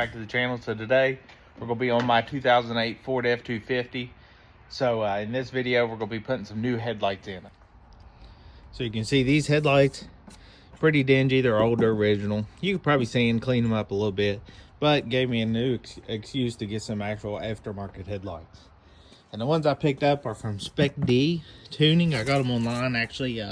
back to the channel. So today we're going to be on my 2008 Ford F250. So in this video we're going to be putting some new headlights in it. So you can see these headlights, pretty dingy. They're older, original. You could probably sand, clean them up a little bit, but gave me a new excuse to get some actual aftermarket headlights. And the ones I picked up are from Spec D tuning. I got them online actually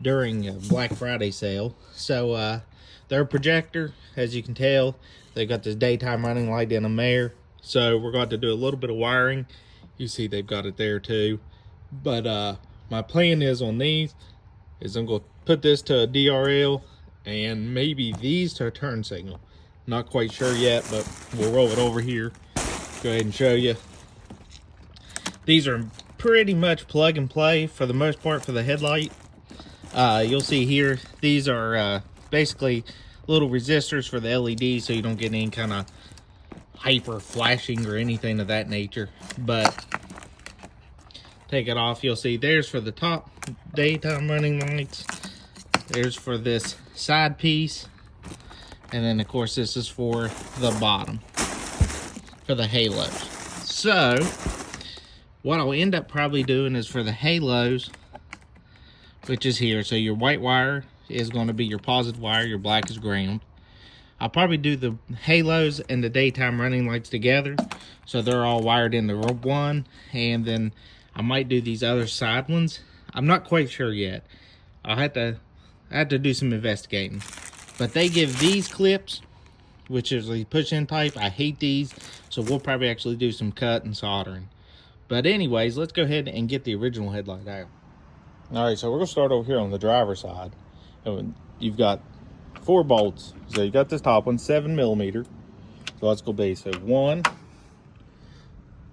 during a Black Friday sale. So they're a Projector, as you can tell. They got this daytime running light in them there. So we're going to do a little bit of wiring. You see they've got it there too. But my plan is on these is I'm going to put this to a DRL and maybe these to a turn signal. Not quite sure yet, but we'll roll it over here. Go ahead and show you. These are pretty much plug and play for the most part for the headlight. You'll see here, these are basically little resistors for the LED, so you don't get any kind of hyper flashing or anything of that nature. But take it off, you'll see there's for the top daytime running lights, there's for this side piece, and then of course this is for the bottom for the halos. So what I'll end up probably doing is for the halos, which is here, so your white wire is going to be your positive wire, your black is ground. I'll probably do the halos and the daytime running lights together, so they're all wired into one, and then I might do these other side ones. I'm not quite sure yet. I have to do some investigating. But they give these clips, which is the push-in type. I hate these, so we'll probably actually do some cut and soldering. But anyways, let's go ahead and get the original headlight out. All right, so we're gonna start over here on the driver's side. And you've got 4 bolts. So you got this top one, 7mm. So that's gonna be, so 1,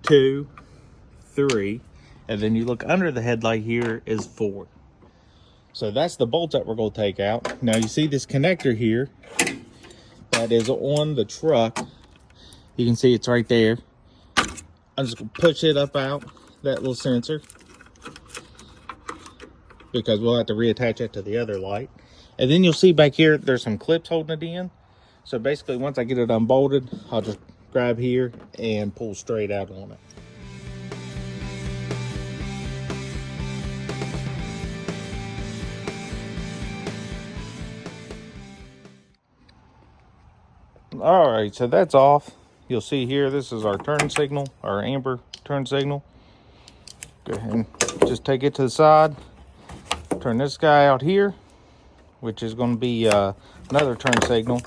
2, 3, and then you look under the headlight here is 4. So that's the bolts that we're gonna take out. Now you see this connector here that is on the truck. You can see it's right there. I'm just gonna push it up out, that little sensor, because we'll have to reattach it to the other light. And then you'll see back here, there's some clips holding it in. So basically once I get it unbolted, I'll just grab here and pull straight out on it. All right, so that's off. You'll see here, this is our turn signal, our amber turn signal. Go ahead and just take it to the side. Turn this guy out here, which is going to be another turn signal,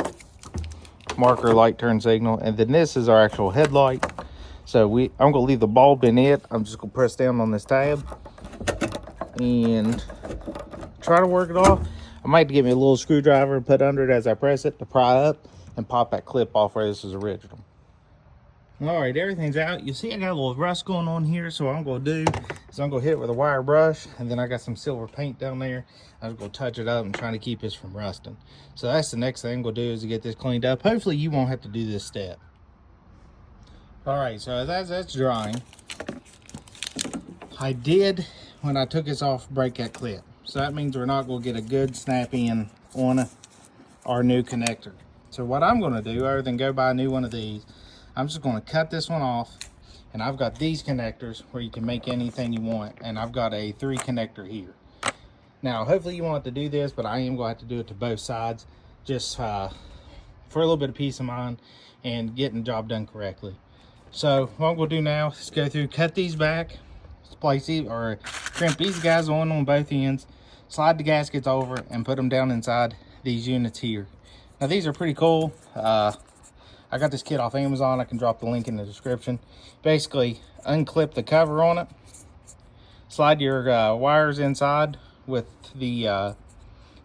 marker light turn signal. And then this is our actual headlight. So I'm going to leave the bulb in it. I'm just going to press down on this tab and try to work it off. I might give me a little screwdriver and put under it as I press it to pry up and pop that clip off where this is original. All right, everything's out. You see I got a little rust going on here, so what I'm gonna do is I'm gonna hit it with a wire brush, and then I got some silver paint down there. I'm just gonna touch it up and trying to keep this from rusting. So that's the next thing I'm gonna do, is to get this cleaned up. Hopefully you won't have to do this step. All right, so that's drying. I did, when I took this off, break that clip. So that means we're not gonna get a good snap in on our new connector. So what I'm gonna do, other than go buy a new one of these, I'm just going to cut this one off, and I've got these connectors where you can make anything you want, and I've got a 3 connector here. Now hopefully you won't have to do this, but I am going to have to do it to both sides, just for a little bit of peace of mind and getting the job done correctly. So what we'll do now is go through, cut these back, place these, or crimp these guys on both ends, slide the gaskets over and put them down inside these units here. Now these are pretty cool. I got this kit off Amazon. I can drop the link in the description. Basically, unclip the cover on it, slide your wires inside with the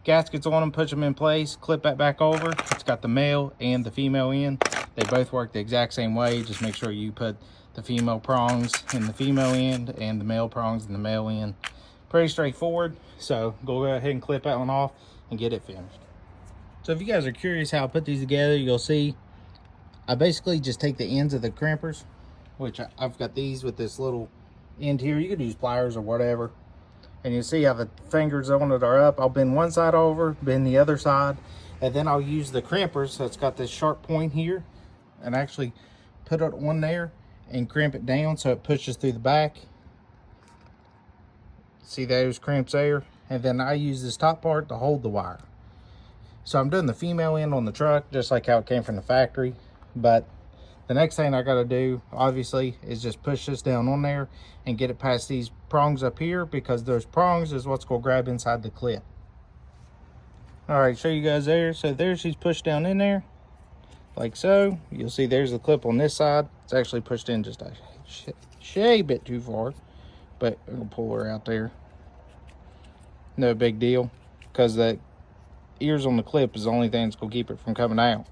gaskets on them, push them in place, clip that back over. It's got the male and the female end. They both work the exact same way. Just make sure you put the female prongs in the female end and the male prongs in the male end. Pretty straightforward. So go ahead and clip that one off and get it finished. So if you guys are curious how I put these together, you'll see I basically just take the ends of the crimpers, which I've got these with this little end here. You could use pliers or whatever. And you see how the fingers on it are up. I'll bend one side over, bend the other side, and then I'll use the crimpers, so it's got this sharp point here, and actually put it on there and crimp it down so it pushes through the back. See those crimps there? And then I use this top part to hold the wire. So I'm doing the female end on the truck, just like how it came from the factory. But the next thing I gotta do, obviously, is just push this down on there and get it past these prongs up here, because those prongs is what's gonna grab inside the clip. All right, show you guys there. So there she's pushed down in there, like so. You'll see there's the clip on this side. It's actually pushed in just a shade bit too far, but I'm gonna pull her out there. No big deal, because the ears on the clip is the only thing that's gonna keep it from coming out.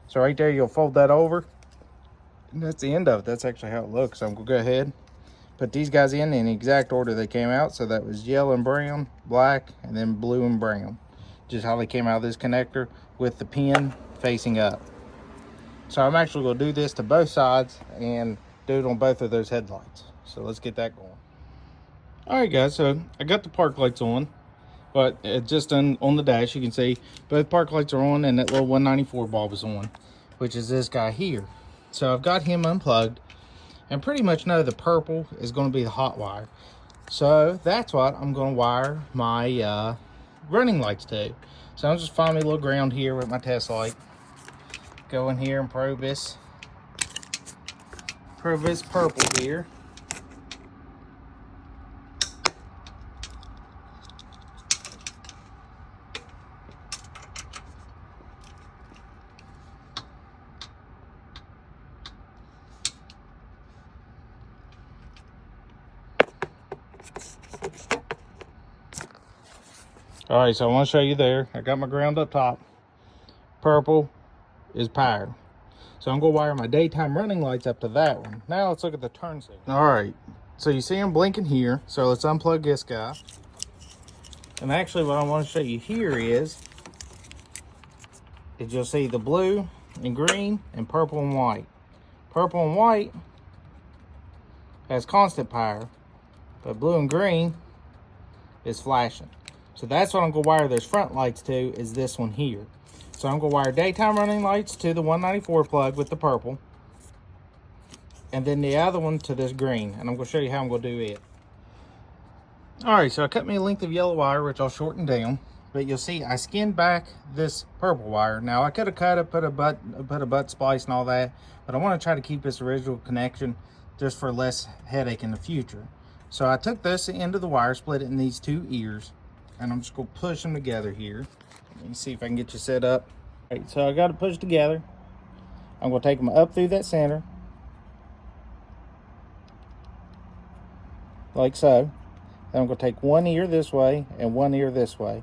So right there, you'll fold that over, and that's the end of it. That's actually how it looks. So I'm gonna go ahead, put these guys in the exact order they came out. So that was yellow and brown, black, and then blue and brown. Just how they came out of this connector with the pin facing up. So I'm actually gonna do this to both sides and do it on both of those headlights. So let's get that going. All right, guys, so I got the park lights on, but just on the dash, you can see both park lights are on, and that little 194 bulb is on, which is this guy here. So I've got him unplugged, and pretty much know the purple is going to be the hot wire. So that's what I'm going to wire my running lights to. So I'll just find me a little ground here with my test light. Go in here and probe this purple here. All right, so I want to show you there. I got my ground up top. Purple is power. So I'm going to wire my daytime running lights up to that one. Now let's look at the turn signal. All right, so you see them blinking here. So let's unplug this guy. And actually what I want to show you here is you'll see the blue and green and purple and white. Purple and white has constant power, but blue and green is flashing. So that's what I'm going to wire those front lights to, is this one here. So I'm going to wire daytime running lights to the 194 plug with the purple, and then the other one to this green. And I'm going to show you how I'm going to do it. All right, so I cut me a length of yellow wire, which I'll shorten down. But you'll see I skinned back this purple wire. Now I could have cut it, put a butt splice and all that, but I want to try to keep this original connection just for less headache in the future. So I took this end of the wire, split it in these two ears, and I'm just going to push them together here. Let me see if I can get you set up. All right, so I got it pushed together. I'm going to take them up through that center, like so. Then I'm going to take one ear this way and one ear this way.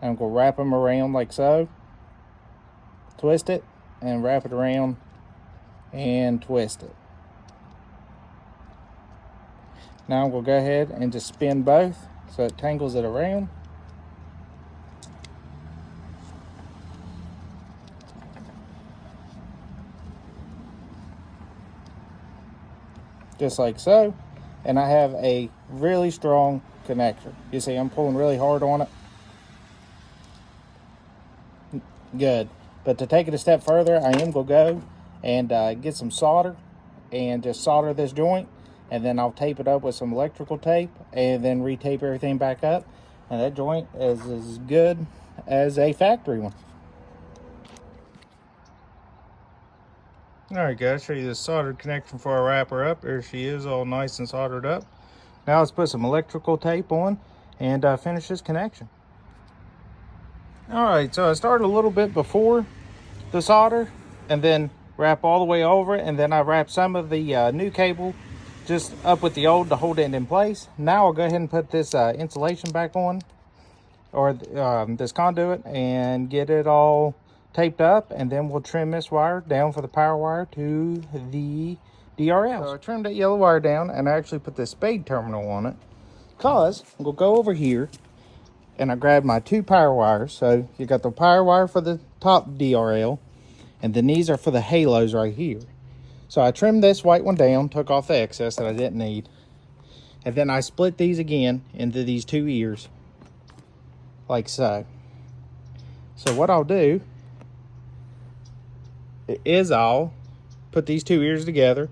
And I'm going to wrap them around like so. Twist it and wrap it around and twist it. Now I'm going to go ahead and just spin both so it tangles it around. Just like so. And I have a really strong connector. You see I'm pulling really hard on it. Good. But to take it a step further, I am going to go and get some solder and just solder this joint, and then I'll tape it up with some electrical tape and then retape everything back up, and that joint is as good as a factory one. All right, guys, show you this soldered connection before I wrap her up. There she is, all nice and soldered up. Now let's put some electrical tape on and finish this connection. All right, so I started a little bit before the solder and then wrap all the way over it, and then I wrap some of the new cable just up with the old to hold it in place. Now I'll go ahead and put this insulation back on, or this conduit, and get it all taped up, and then we'll trim this wire down for the power wire to the DRL. So I trimmed that yellow wire down, and I actually put the spade terminal on it, because we'll go over here and I grabbed my two power wires. So you got the power wire for the top DRL, and then these are for the halos right here. So I trimmed this white one down, took off the excess that I didn't need, And then I split these again into these two ears, like so. So what I'll do is I'll put these two ears together,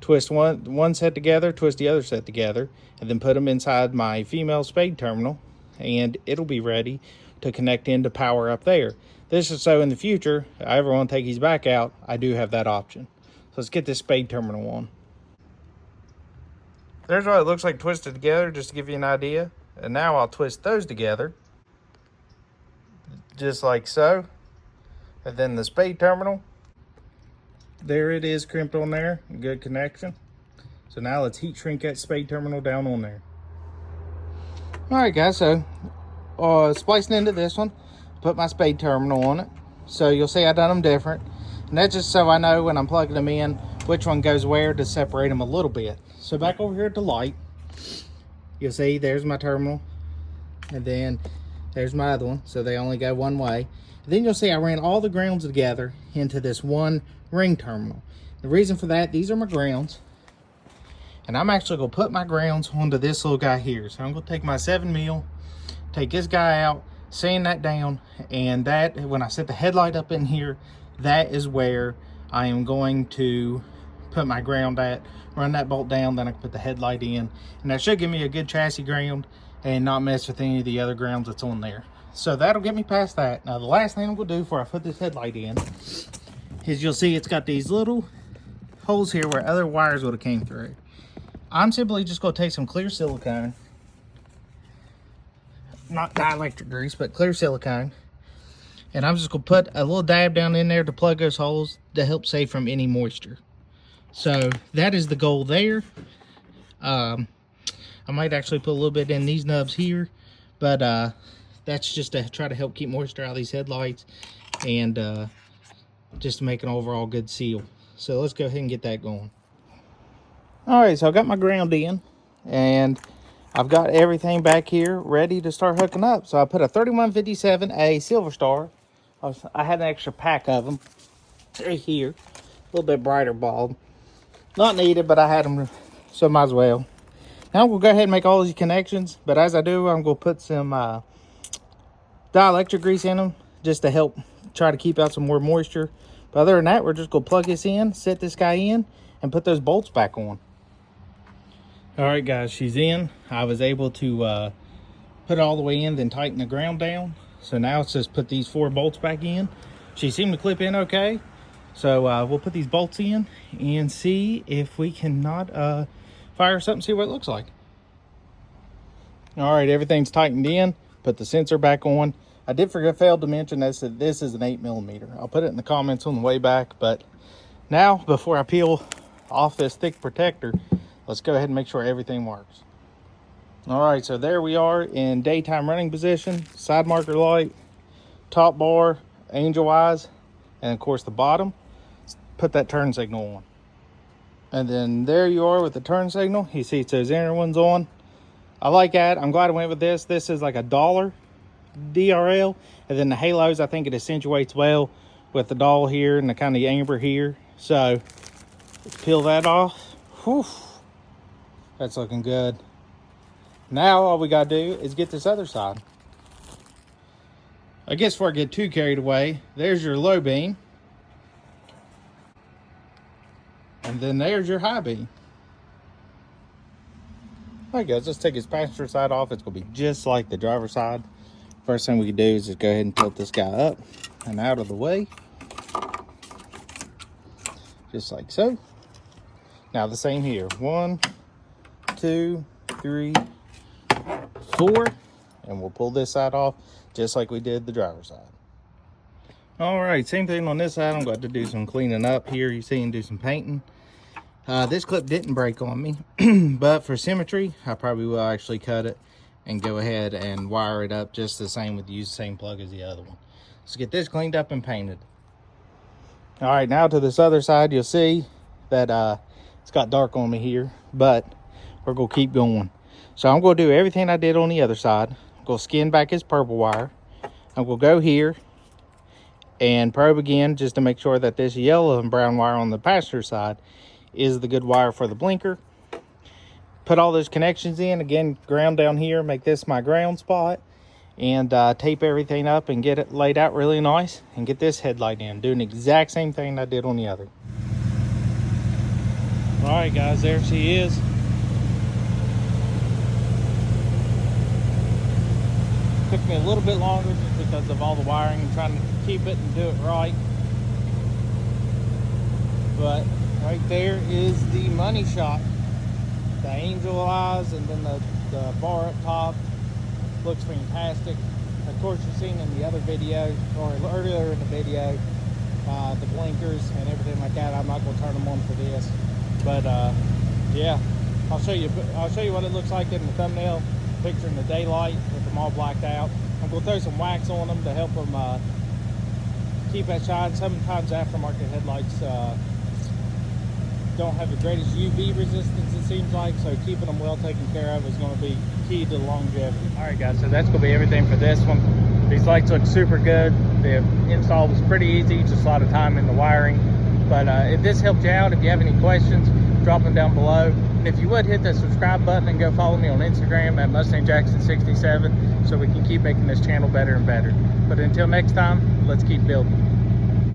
twist one set together, twist the other set together, and then put them inside my female spade terminal, and it'll be ready to connect into power up there. This is so in the future, if I ever want to take these back out, I do have that option. So let's get this spade terminal on. There's what it looks like twisted together, just to give you an idea. And now I'll twist those together, just like so. And then the spade terminal, there it is, crimped on there, good connection. So now let's heat shrink that spade terminal down on there. All right, guys, so splicing into this one, put my spade terminal on it. So you'll see I done them different. And that's just so I know when I'm plugging them in, which one goes where, to separate them a little bit. So back over here at the light, you'll see there's my terminal, and then there's my other one, so they only go one way. And then you'll see I ran all the grounds together into this one ring terminal. The reason for that, these are my grounds, and I'm actually going to put my grounds onto this little guy here. So I'm going to take my 7 mil, take this guy out, sand that down, and that, when I set the headlight up in here, that is where I am going to put my ground at, run that bolt down, then I can put the headlight in, and that should give me a good chassis ground and not mess with any of the other grounds that's on there. So that'll get me past that. Now the last thing I'm gonna do before I put this headlight in is, you'll see it's got these little holes here where other wires would have came through. I'm simply just gonna take some clear silicone, not dielectric grease, but clear silicone, and I'm just gonna put a little dab down in there to plug those holes to help save from any moisture. So that is the goal there. I might actually put a little bit in these nubs here, but that's just to try to help keep moisture out of these headlights, and just to make an overall good seal. So let's go ahead and get that going. All right, so I got my ground in, and I've got everything back here ready to start hooking up. So I put a 3157A Silver Star. I had an extra pack of them right here, a little bit brighter bulb. Not needed, but I had them, so might as well. Now we'll go ahead and make all these connections, but as I do, I'm going to put some dielectric grease in them just to help try to keep out some more moisture. But other than that, we're just going to plug this in, set this guy in, and put those bolts back on. All right, guys, she's in. I was able to put it all the way in, then tighten the ground down. So now it's just put these 4 bolts back in. She seemed to clip in okay. So we'll put these bolts in and see if we cannot fire something, see what it looks like. All right, everything's tightened in. Put the sensor back on. I did fail to mention this, that this is an 8mm. I'll put it in the comments on the way back. But now, before I peel off this thick protector, let's go ahead and make sure everything works. All right, so there we are in daytime running position. Side marker light, top bar, angel eyes, and of course the bottom. Put that turn signal on, and then there you are with the turn signal. You see it's those inner ones on. I like that. I'm glad I went with this. This is like $1 DRL, and then the halos, I think it accentuates well with the doll here and the kind of amber here. So let's peel that off. Whew. That's looking good. Now all we gotta do is get this other side. I guess before I get too carried away, there's your low beam. And then there's your high beam. All right, guys, let's take his passenger side off. It's gonna be just like the driver's side. First thing we can do is just go ahead and tilt this guy up and out of the way. Just like so. Now the same here. 1, 2, 3, 4. And we'll pull this side off just like we did the driver's side. All right, same thing on this side. I'm going to do some cleaning up here. You see, and do some painting. This clip didn't break on me, but for symmetry, I probably will actually cut it and go ahead and wire it up just the same with use the same plug as the other one. Let's get this cleaned up and painted. All right, now to this other side, you'll see that it's got dark on me here, but we're going to keep going. So I'm going to do everything I did on the other side. I'm going to skin back his purple wire. I'm going to go here and probe again just to make sure that this yellow and brown wire on the passenger side is the good wire for the blinker. put all those connections in. Again, ground down here, make this my ground spot, and tape everything up and get it laid out really nice, and get this headlight in. Doing the exact same thing I did on the other. All right, guys, there she is. Took me a little bit longer just because of all the wiring and trying to keep it and do it right. But right there is the money shot. The angel eyes, and then the bar up top looks fantastic. Of course, you've seen in the other video, or earlier in the video, the blinkers and everything like that. I'm not going to turn them on for this, but yeah, I'll show you what it looks like in the thumbnail picture in the daylight with them all blacked out. I'm going to throw some wax on them to help them keep that shine. Sometimes aftermarket headlights don't have the greatest UV resistance, it seems like, so keeping them well taken care of is going to be key to longevity. All right, guys, so that's going to be everything for this one. These lights look super good. The install was pretty easy, just a lot of time in the wiring. But if this helped you out, if you have any questions, drop them down below. And if you would, hit the subscribe button and go follow me on Instagram at MustangJackson67 so we can keep making this channel better and better. But until next time, let's keep building.